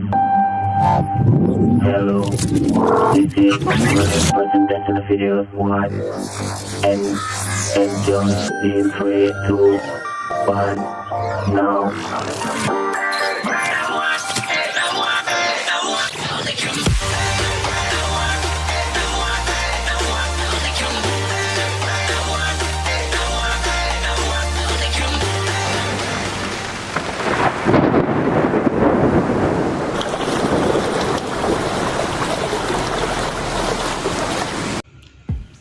Hello, this is the present to the video of what and enjoy in 3, 2, 1, now.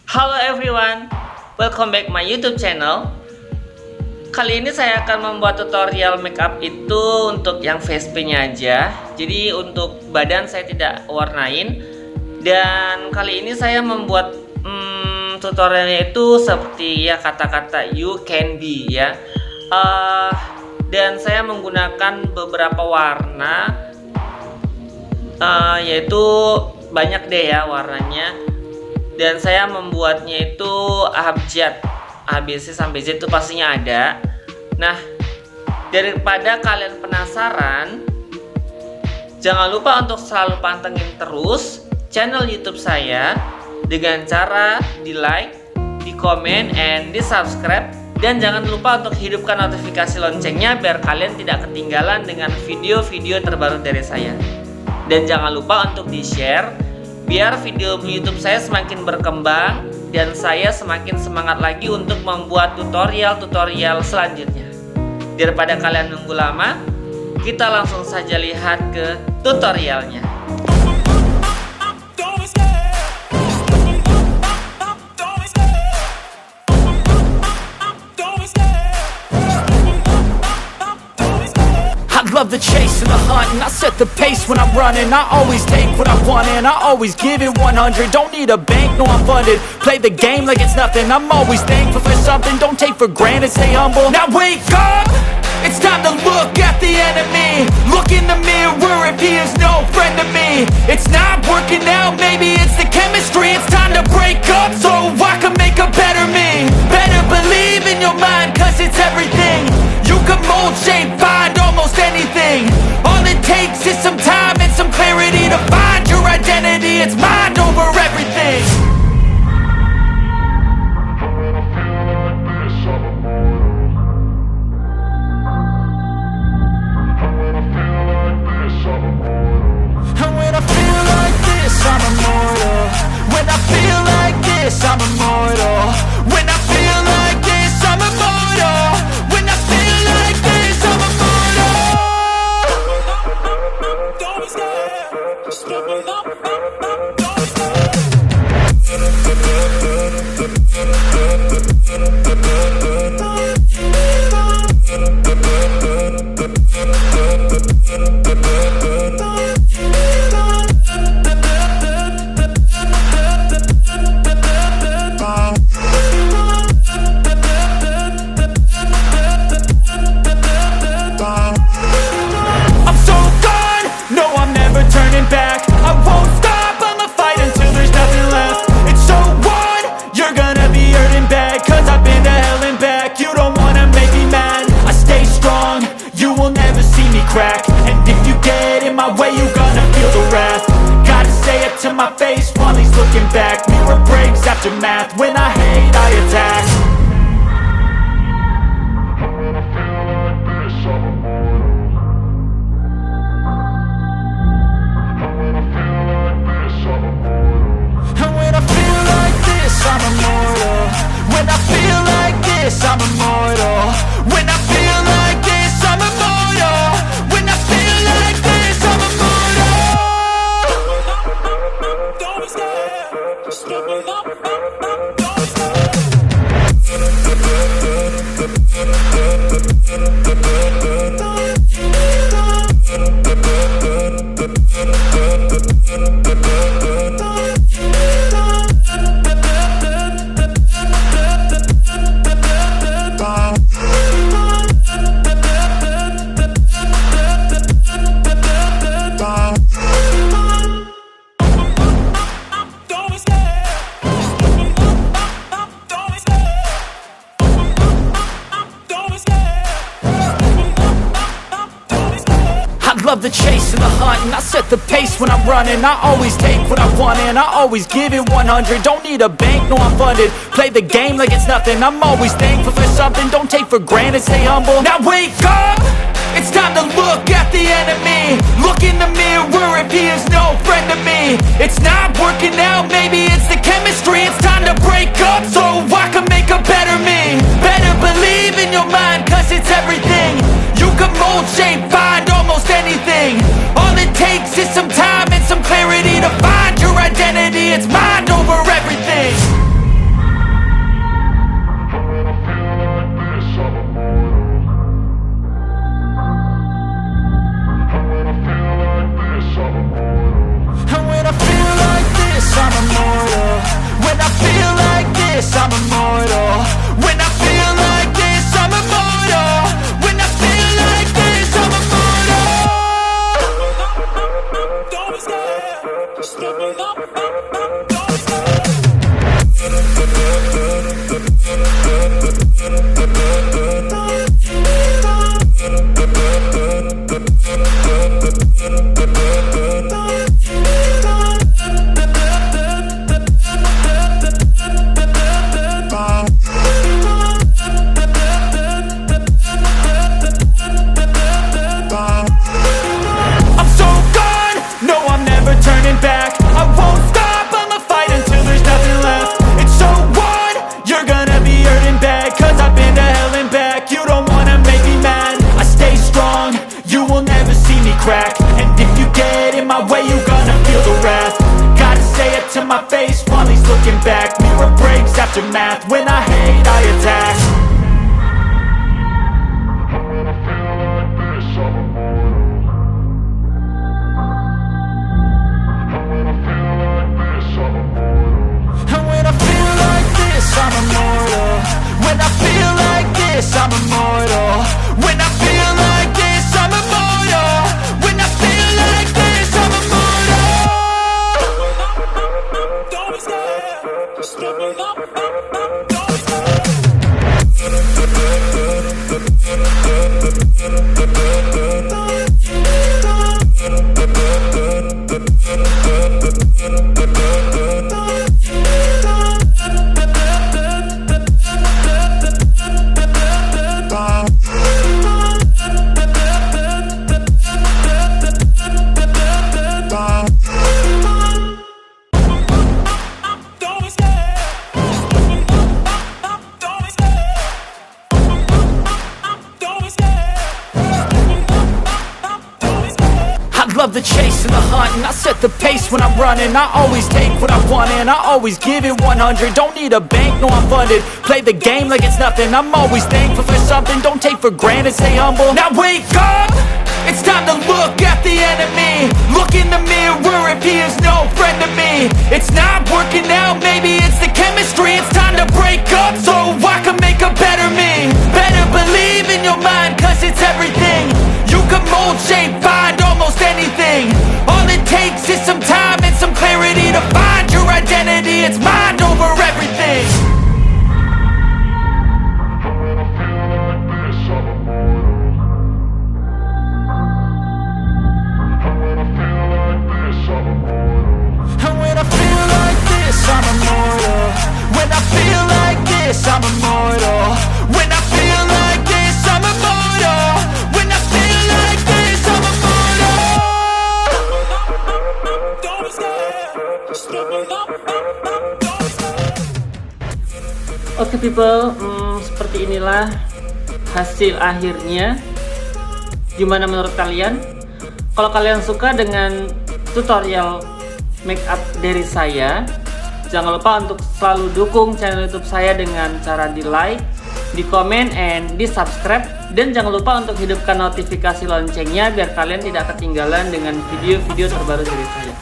Halo everyone, welcome back my YouTube channel. Kali ini saya akan membuat tutorial makeup itu untuk yang face paint-nya aja. Jadi untuk badan saya tidak warnain. Dan kali ini saya membuat tutorialnya itu seperti ya kata-kata you can be ya. Dan saya menggunakan beberapa warna, yaitu banyak deh ya warnanya. Dan saya membuatnya itu abjad, ABC sampai Z itu pastinya ada. Nah, daripada kalian penasaran, jangan lupa untuk selalu pantengin terus channel YouTube saya dengan cara di like, di komen, and di subscribe. Dan jangan lupa untuk hidupkan notifikasi loncengnya biar kalian tidak ketinggalan dengan video-video terbaru dari saya. Dan jangan lupa untuk di share biar video YouTube saya semakin berkembang dan saya semakin semangat lagi untuk membuat tutorial-tutorial selanjutnya. Daripada kalian nunggu lama, kita langsung saja lihat ke tutorialnya. Love the chase and the hunt, and I set the pace when I'm running. I always take what I want and I always give it 100. Don't need a bank, no I'm funded. Play the game like it's nothing. I'm always thankful for something. Don't take for granted, stay humble. Now wake up, it's time to look at the enemy. Look in the mirror if he is no friend to me. It's not working out, maybe it's the chemistry. It's time to break up so I can make a better me. Better believe in your mind, cause it's everything. You can mold, shape, find almost anything. All it takes is some time and some clarity to find your identity. It's mind over everything. And when I feel like this, I'm immortal. When I feel like this, I'm immortal. When I feel like this, I'm immortal. When I feel like this, I'm immortal. Don't be scared. Just open up. Don't be scared. I'm so gone, no I'm never turning back. I won't stop hunt and I set the pace when I'm running. I always take what I want and I always give it 100. Don't need a bank, no I'm funded. Play the game like it's nothing. I'm always thankful for something. Don't take for granted, stay humble. Now wake up! It's time to look at the enemy. Look in the mirror if he is no friend to me. It's not working out, maybe it's the chemistry. It's time to break up so I can make a better me. Better believe in your mind, cause it's everything. You can mold, shape, find almost anything. All it takes is some time and some clarity to find your identity. It's mind over everything. I'm immortal. When I feel like this, I'm immortal. When I feel like this, I'm immortal. When I feel like this, I'm immortal. Don't stop, just let me know. Don't stop. And if you get in my way, you gonna feel the wrath. Gotta say it to my face while he's looking back. Mirror breaks after math. When I hate, I attack. And when I feel like this, I'm immortal. When I feel like this, I'm immortal. When I feel like this, I'm immortal. When I feel like this, I'm immortal. Don't stop, just let me know. Don't stop. Love the chase and the hunt, and I set the pace when I'm running. I always take what I want and I always give it 100. Don't need a bank, no I'm funded. Play the game like it's nothing. I'm always thankful for something. Don't take for granted, stay humble. Now wake up! It's time to look at the enemy. Look in the mirror if he is no friend to me. It's not working out, maybe it's the chemistry. It's time to break up so I can make a better me. Better believe in your mind, cause it's everything. You can mold, shape, find almost anything. All it takes is some time and some clarity to find your identity. It's mind over everything. And when I feel like this, I'm immortal. When I feel like this, I'm immortal. When I feel like this, I'm immortal. When I feel like this, I'm immortal. Don't stop, just let me know. Don't stop. Oke people, seperti inilah hasil akhirnya. Gimana menurut kalian? Kalau kalian suka dengan tutorial make up dari saya, jangan lupa untuk selalu dukung channel YouTube saya dengan cara di like, di komen, and di subscribe. Dan jangan lupa untuk hidupkan notifikasi loncengnya biar kalian tidak ketinggalan dengan video-video terbaru dari saya.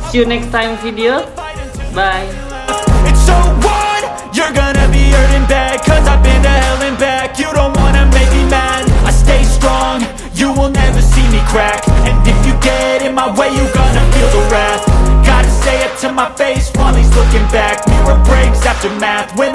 See you next time video. Bye. It's so what? You're gonna be hurting bad, cause I've been to hell and back. You don't wanna make me mad, I stay strong. You will never see me crack. And if you get in my way, you gonna feel the wrath. Gotta say it to my face while he's looking back. Mirror breaks after math. When